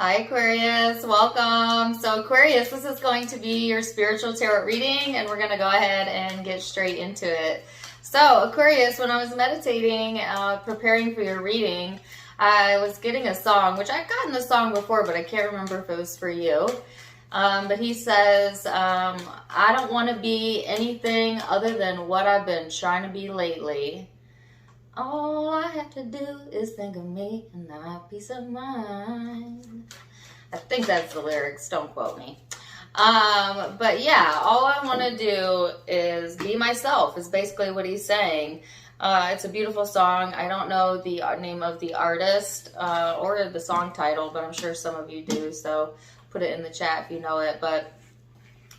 Hi Aquarius, welcome. So Aquarius, this is going to be your spiritual tarot reading and we're going to go ahead and get straight into it. So Aquarius, when I was meditating, preparing for your reading, I was getting a song, which I've gotten the song before, but I can't remember if it was for you. But he says, I don't want to be anything other than what I've been trying to be lately. All I have to do is think of me and I have peace of mind. I think that's the lyrics, don't quote me. But yeah, all I want to do is be myself is basically what he's saying. It's a beautiful song. I don't know the name of the artist or the song title, but I'm sure some of you do, so put it in the chat if you know it. But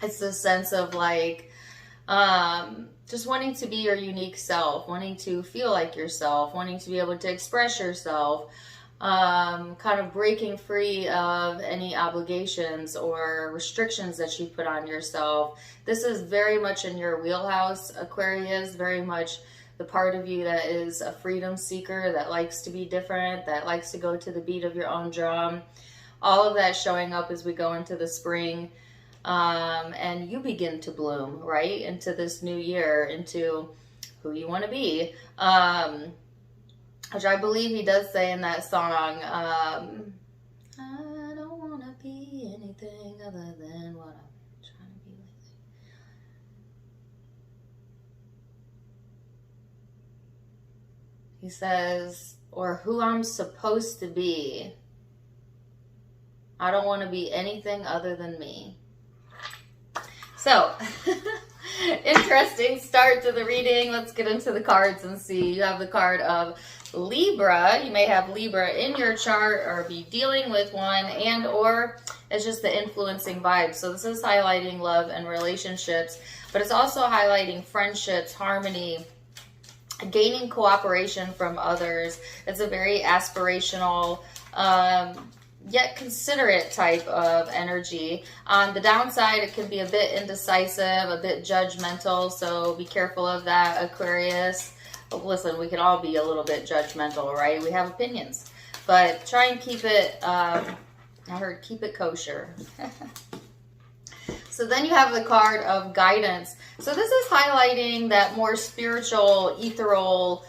it's this sense of like, just wanting to be your unique self, wanting to feel like yourself, wanting to be able to express yourself, kind of breaking free of any obligations or restrictions that you put on yourself. This is very much in your wheelhouse, Aquarius, very much the part of you that is a freedom seeker, that likes to be different, that likes to go to the beat of your own drum. All of that showing up as we go into the spring. And you begin to bloom, right, into this new year, into who you want to be, which I believe he does say in that song, I don't want to be anything other than what I'm trying to be lately. He says, or who I'm supposed to be. I don't want to be anything other than me. So, interesting start to the reading. Let's get into the cards and see. You have the card of Libra. You may have Libra in your chart or be dealing with one, and or it's just the influencing vibe. So this is highlighting love and relationships, but it's also highlighting friendships, harmony, gaining cooperation from others. It's a very aspirational, yet considerate type of energy. On the downside, it can be a bit indecisive, a bit judgmental, so be careful of that, Aquarius. But listen, we can all be a little bit judgmental, right? We have opinions, but try and keep it, I heard keep it kosher. So then you have the card of guidance. So this is highlighting that more spiritual, ethereal,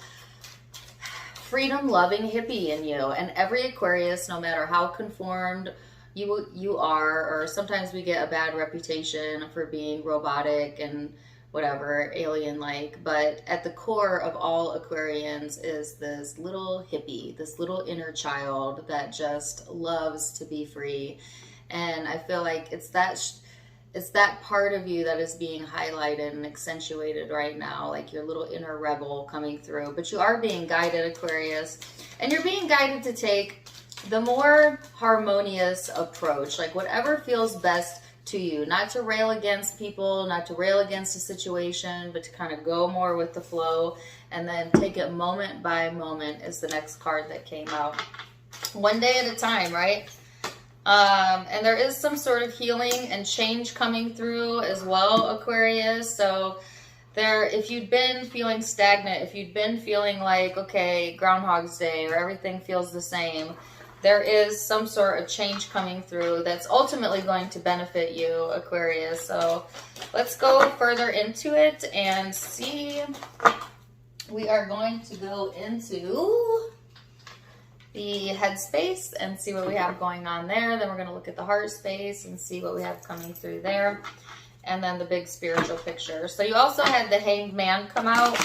freedom-loving hippie in you. And every Aquarius, no matter how conformed you are, or sometimes we get a bad reputation for being robotic and whatever, alien-like, but at the core of all Aquarians is this little hippie, this little inner child that just loves to be free. And I feel like it's that part of you that is being highlighted and accentuated right now, like your little inner rebel coming through. But you are being guided, Aquarius, and you're being guided to take the more harmonious approach, like whatever feels best to you, not to rail against people, not to rail against a situation, but to kind of go more with the flow and then take it moment by moment is the next card that came out. One day at a time, right? And there is some sort of healing and change coming through as well, Aquarius. So if you'd been feeling stagnant, if you'd been feeling like, okay, Groundhog's Day, or everything feels the same, there is some sort of change coming through that's ultimately going to benefit you, Aquarius. So let's go further into it and see. We are going to go into the head space and see what we have going on there. Then we're going to look at the heart space and see what we have coming through there. And then the big spiritual picture. So you also had the Hanged Man come out.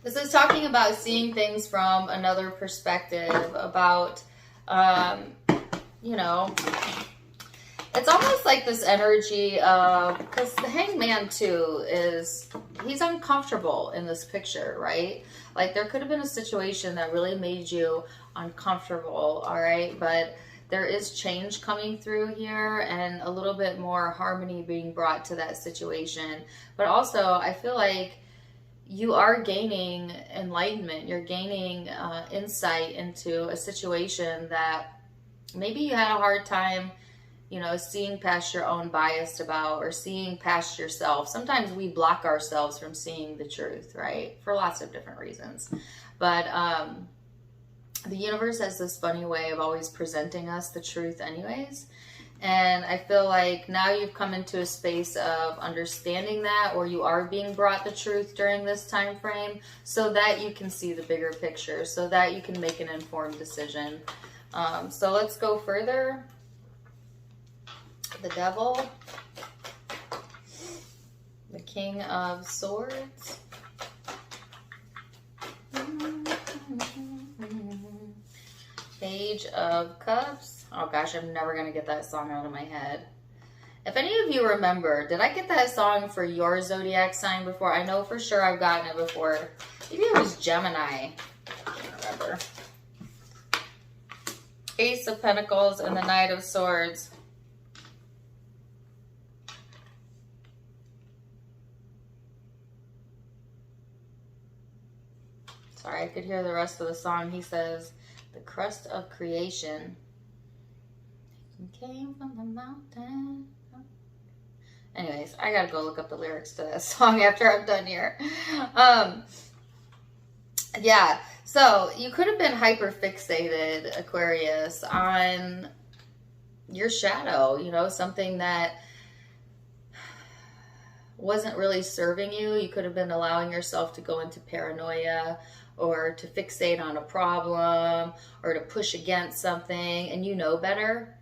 This is talking about seeing things from another perspective, about, you know, it's almost like this energy of, because the Hanged Man too he's uncomfortable in this picture, right? Like there could have been a situation that really made you uncomfortable, all right? But there is change coming through here and a little bit more harmony being brought to that situation. But also, I feel like you are gaining enlightenment. You're gaining insight into a situation that maybe you had a hard time, you know, seeing past your own bias about, or seeing past yourself. Sometimes we block ourselves from seeing the truth, right? For lots of different reasons. But the universe has this funny way of always presenting us the truth anyways. And I feel like now you've come into a space of understanding that, or you are being brought the truth during this time frame, so that you can see the bigger picture, so that you can make an informed decision. So let's go further. The Devil, the King of Swords, Page of Cups. Oh gosh, I'm never going to get that song out of my head. If any of you remember, did I get that song for your zodiac sign before? I know for sure I've gotten it before. Maybe it was Gemini. I can't remember. Ace of Pentacles and the Knight of Swords. Sorry, I could hear the rest of the song. He says, the crust of creation came from the mountain. Anyways, I gotta go look up the lyrics to that song after I'm done here. Yeah, so you could have been hyper fixated, Aquarius, on your shadow, you know, something that wasn't really serving you. You could have been allowing yourself to go into paranoia, or to fixate on a problem, or to push against something, and you know better,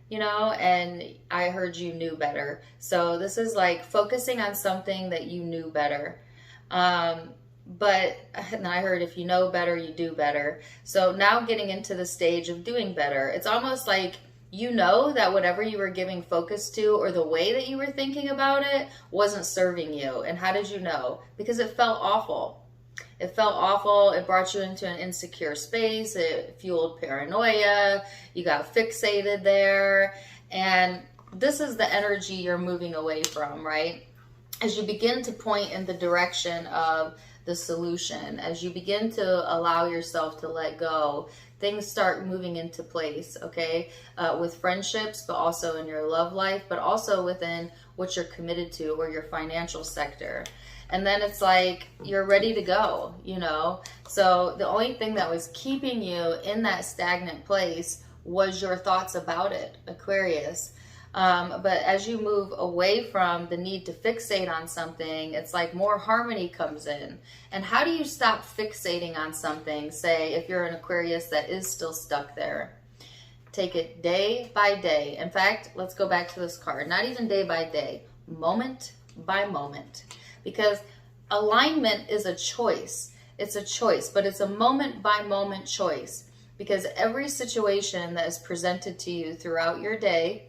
you know, and I heard you knew better. So this is like focusing on something that you knew better. But and I heard if you know better, you do better. So now getting into the stage of doing better, it's almost like you know that whatever you were giving focus to, or the way that you were thinking about it, wasn't serving you. And how did you know? Because it felt awful. It felt awful. It brought you into an insecure space. It fueled paranoia. You got fixated there. And this is the energy you're moving away from, right? As you begin to point in the direction of the solution, as you begin to allow yourself to let go, things start moving into place, okay? With friendships, but also in your love life, but also within what you're committed to, or your financial sector. And then it's like you're ready to go, you know? So the only thing that was keeping you in that stagnant place was your thoughts about it, Aquarius. But as you move away from the need to fixate on something, it's like more harmony comes in. And how do you stop fixating on something, say, if you're an Aquarius that is still stuck there? Take it day by day. In fact, let's go back to this card. Not even day by day, moment by moment. Because alignment is a choice. It's a choice, but it's a moment by moment choice. Because every situation that is presented to you throughout your day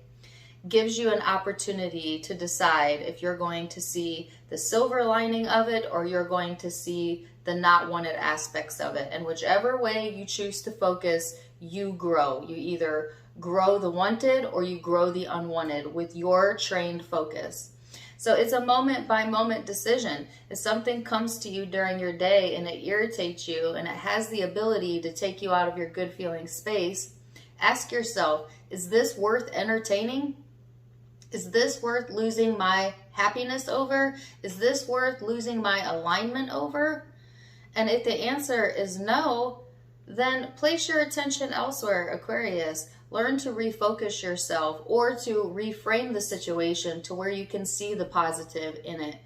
gives you an opportunity to decide if you're going to see the silver lining of it, or you're going to see the not wanted aspects of it. And whichever way you choose to focus, you grow. You either grow the wanted, or you grow the unwanted with your trained focus. So it's a moment by moment decision. If something comes to you during your day and it irritates you, and it has the ability to take you out of your good feeling space, ask yourself, is this worth entertaining? Is this worth losing my happiness over? Is this worth losing my alignment over? And if the answer is no, then place your attention elsewhere, Aquarius. Learn to refocus yourself, or to reframe the situation to where you can see the positive in it.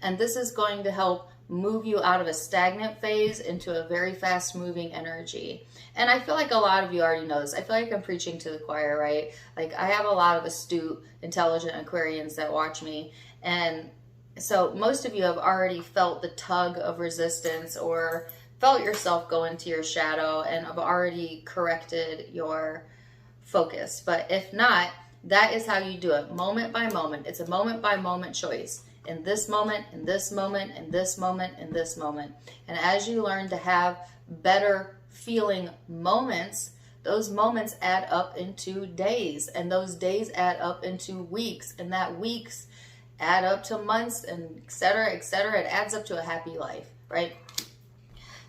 And this is going to help move you out of a stagnant phase into a very fast moving energy. And I feel like a lot of you already know this. I feel like I'm preaching to the choir, right? Like, I have a lot of astute, intelligent Aquarians that watch me. And so most of you have already felt the tug of resistance, or felt yourself go into your shadow, and have already corrected your focus. But if not, that is how you do it, moment by moment. It's a moment by moment choice. In this moment, in this moment, in this moment, in this moment. And as you learn to have better feeling moments, those moments add up into days, and those days add up into weeks, and that weeks add up to months, and et cetera, et cetera. It adds up to a happy life, right?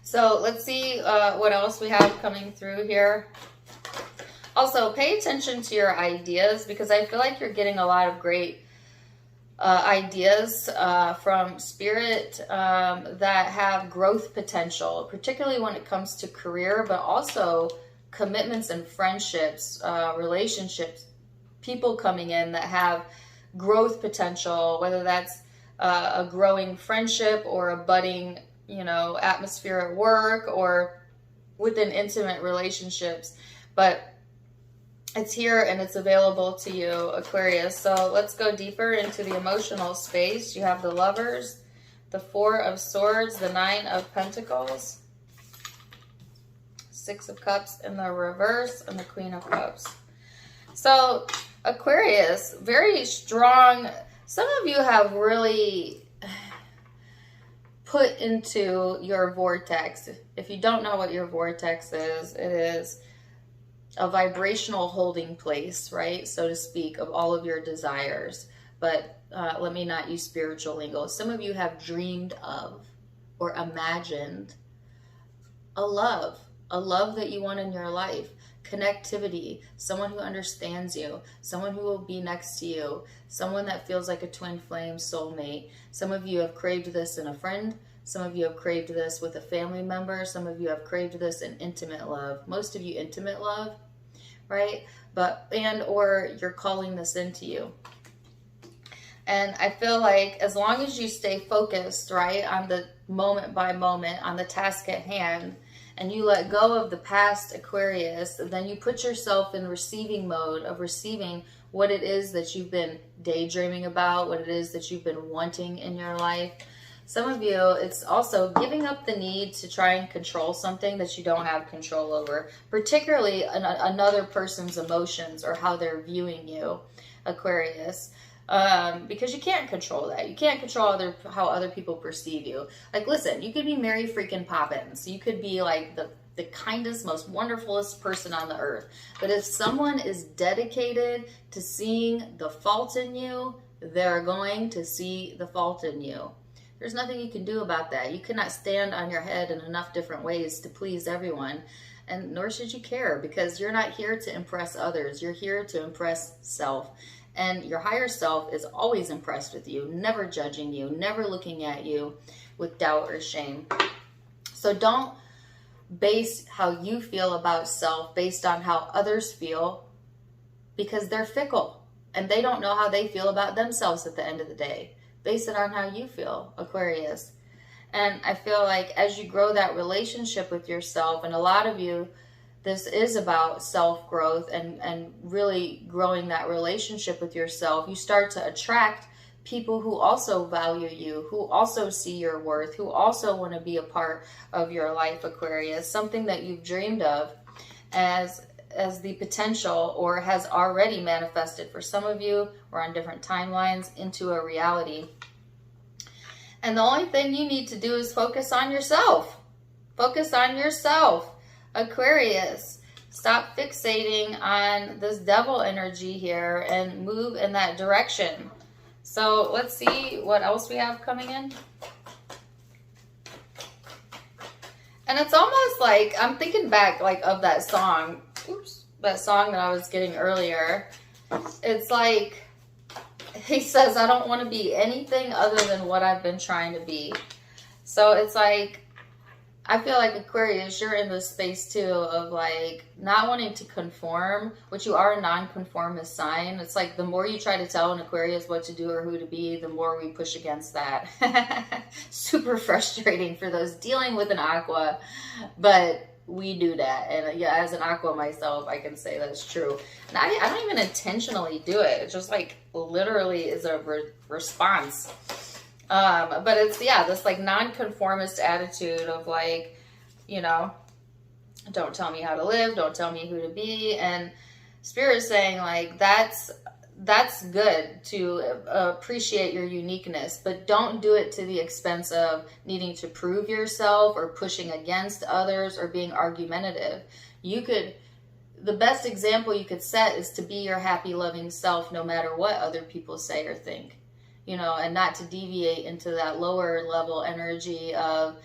So let's see what else we have coming through here. Also, pay attention to your ideas, because I feel like you're getting a lot of great ideas from spirit that have growth potential, particularly when it comes to career, but also commitments and friendships, relationships, people coming in that have growth potential, whether that's a growing friendship or a budding, atmosphere at work or within intimate relationships. But it's here and it's available to you, Aquarius. So let's go deeper into the emotional space. You have the Lovers, the Four of Swords, the Nine of Pentacles, Six of Cups in the reverse, and the Queen of Cups. So Aquarius, very strong. Some of you have really put into your vortex. If you don't know what your vortex is, it is a vibrational holding place, right, so to speak, of all of your desires. But let me not use spiritual lingo. Some of you have dreamed of or imagined a love that you want in your life, connectivity, someone who understands you, someone who will be next to you, someone that feels like a twin flame soulmate. Some of you have craved this in a friend. Some of you have craved this with a family member. Some of you have craved this in intimate love. Most of you intimate love, right? Or you're calling this into you. And I feel like as long as you stay focused, right, on the moment by moment, on the task at hand, and you let go of the past, Aquarius, then you put yourself in receiving mode of receiving what it is that you've been daydreaming about, what it is that you've been wanting in your life. Some of you, it's also giving up the need to try and control something that you don't have control over, particularly another person's emotions or how they're viewing you, Aquarius, because you can't control that. You can't control how other people perceive you. Like, listen, you could be Mary freaking Poppins. You could be like the kindest, most wonderfulest person on the earth. But if someone is dedicated to seeing the fault in you, they're going to see the fault in you. There's nothing you can do about that. You cannot stand on your head in enough different ways to please everyone, and nor should you care, because you're not here to impress others. You're here to impress self, and your higher self is always impressed with you, never judging you, never looking at you with doubt or shame. So don't base how you feel about self based on how others feel, because they're fickle and they don't know how they feel about themselves at the end of the day. Base it on how you feel, Aquarius. And I feel like as you grow that relationship with yourself, and a lot of you, this is about self-growth and really growing that relationship with yourself, you start to attract people who also value you, who also see your worth, who also want to be a part of your life, Aquarius. Something that you've dreamed of as the potential, or has already manifested for some of you, or on different timelines, into a reality. And the only thing you need to do is focus on yourself. Focus on yourself, Aquarius. Stop fixating on this devil energy here and move in that direction. So let's see what else we have coming in. And it's almost like, I'm thinking back like of that song, that song that I was getting earlier. It's like, he says, I don't want to be anything other than what I've been trying to be. So it's like, I feel like Aquarius, you're in this space too of like not wanting to conform, which you are a non-conformist sign. It's like the more you try to tell an Aquarius what to do or who to be, the more we push against that. Super frustrating for those dealing with an Aqua, but we do that. And yeah, as an Aqua myself, I can say that's true. And I don't even intentionally do it. It's just like literally is a response. But it's, yeah, this like non-conformist attitude of like, you know, don't tell me how to live, don't tell me who to be. And Spirit's saying like, that's good to appreciate your uniqueness, but don't do it to the expense of needing to prove yourself or pushing against others or being argumentative. The best example you could set is to be your happy, loving self, no matter what other people say or think. You know, and not to deviate into that lower level energy of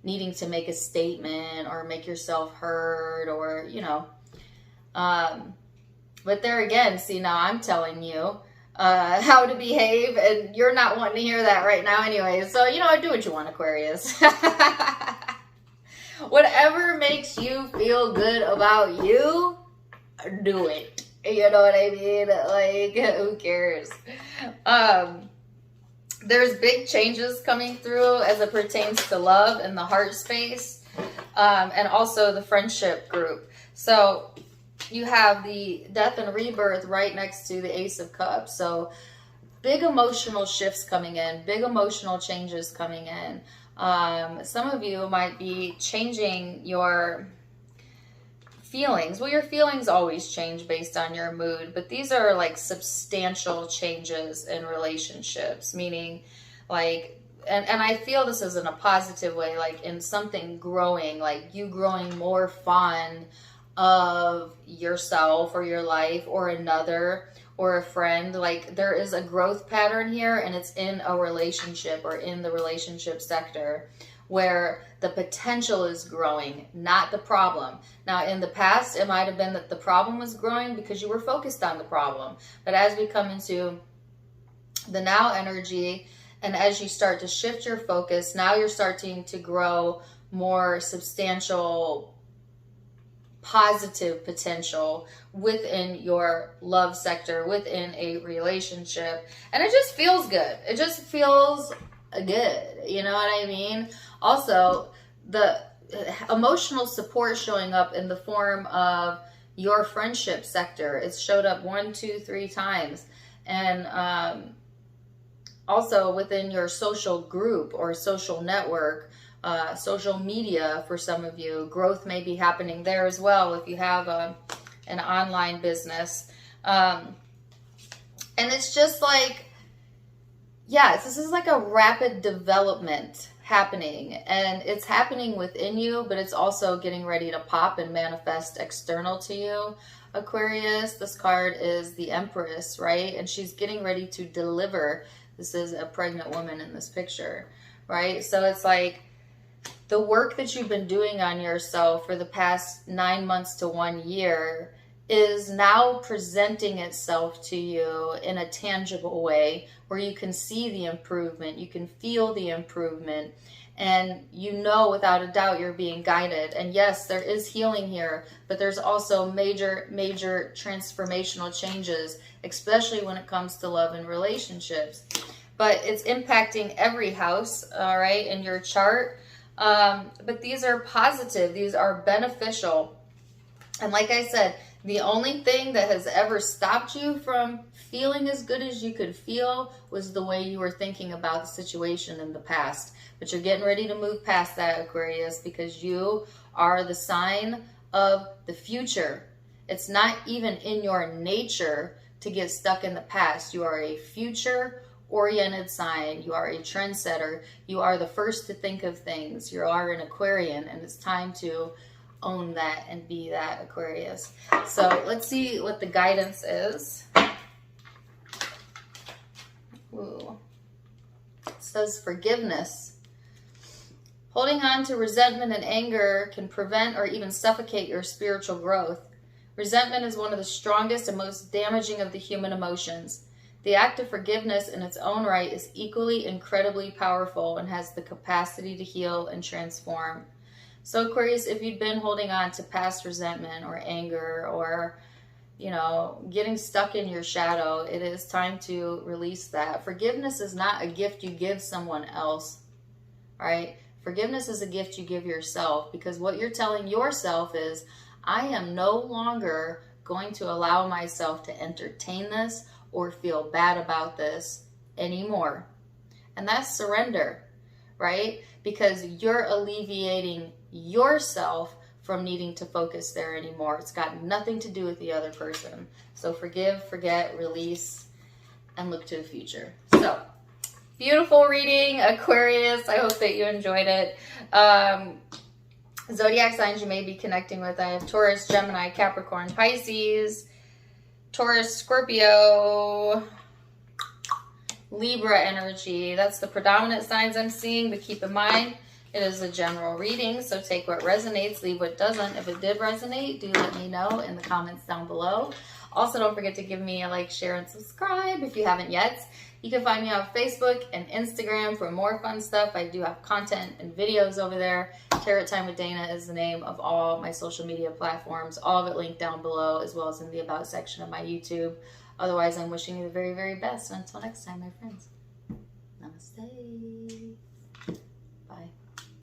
needing to make a statement or make yourself heard, or, you know. But there again, see, now I'm telling you, how to behave, and you're not wanting to hear that right now anyway. So, you know, do what you want, Aquarius. Whatever makes you feel good about you, do it. You know what I mean? Like, who cares? There's big changes coming through as it pertains to love and the heart space, and also the friendship group. So you have the death and rebirth right next to the Ace of Cups. So big emotional shifts coming in, big emotional changes coming in. Some of you might be changing your feelings. Well, your feelings always change based on your mood, but these are like substantial changes in relationships, meaning like, and I feel this is in a positive way, like in something growing, like you growing more fond of yourself or your life or another or a friend. Like there is a growth pattern here, and it's in a relationship or in the relationship sector where the potential is growing, not the problem. Now, in the past, it might have been that the problem was growing because you were focused on the problem. But as we come into the now energy, and as you start to shift your focus, now you're starting to grow more substantial, positive potential within your love sector, within a relationship. And it just feels good. It just feels good. You know what I mean? Also, the emotional support showing up in the form of your friendship sector. It's showed up 1, 2, 3 times. And also within your social group or social network, social media for some of you. Growth may be happening there as well if you have an online business. And it's just like, yes, this is like a rapid development happening, and it's happening within you, but it's also getting ready to pop and manifest external to you. Aquarius, this card is the Empress, right? And she's getting ready to deliver. This is a pregnant woman in this picture, right? So it's like the work that you've been doing on yourself for the past 9 months to 1 year is now presenting itself to you in a tangible way where you can see the improvement, you can feel the improvement, and you know without a doubt you're being guided. And yes, there is healing here, but there's also major transformational changes, especially when it comes to love and relationships. But it's impacting every house, all right, in your chart. But these are positive, these are beneficial. And like I said, the only thing that has ever stopped you from feeling as good as you could feel was the way you were thinking about the situation in the past. But you're getting ready to move past that, Aquarius, because you are the sign of the future. It's not even in your nature to get stuck in the past. You are a future-oriented sign. You are a trendsetter. You are the first to think of things. You are an Aquarian, and it's time to own that and be that, Aquarius. So let's see what the guidance is. Ooh. It says forgiveness. Holding on to resentment and anger can prevent or even suffocate your spiritual growth. Resentment is one of the strongest and most damaging of the human emotions. The act of forgiveness in its own right is equally incredibly powerful and has the capacity to heal and transform. So Aquarius, if you've been holding on to past resentment or anger or, you know, getting stuck in your shadow, it is time to release that. Forgiveness is not a gift you give someone else, right? Forgiveness is a gift you give yourself, because what you're telling yourself is, I am no longer going to allow myself to entertain this or feel bad about this anymore. And that's surrender, right? Because you're alleviating yourself from needing to focus there anymore. It's got nothing to do with the other person. So forgive, forget, release, and look to the future. So, beautiful reading, Aquarius. I hope that you enjoyed it. Zodiac signs you may be connecting with. I have Taurus, Gemini, Capricorn, Pisces, Taurus, Scorpio, Libra energy. That's the predominant signs I'm seeing, but keep in mind, It is a general reading, so take what resonates, leave what doesn't. If it did resonate, do let me know in the comments down below. Also, don't forget to give me a like, share, and subscribe if you haven't yet. You can find me on Facebook and Instagram for more fun stuff. I do have content and videos over there. Tarot Time with Dana is the name of all my social media platforms. All of it linked down below, as well as in the About section of my YouTube. Otherwise, I'm wishing you the very, very best. Until next time, my friends. Namaste.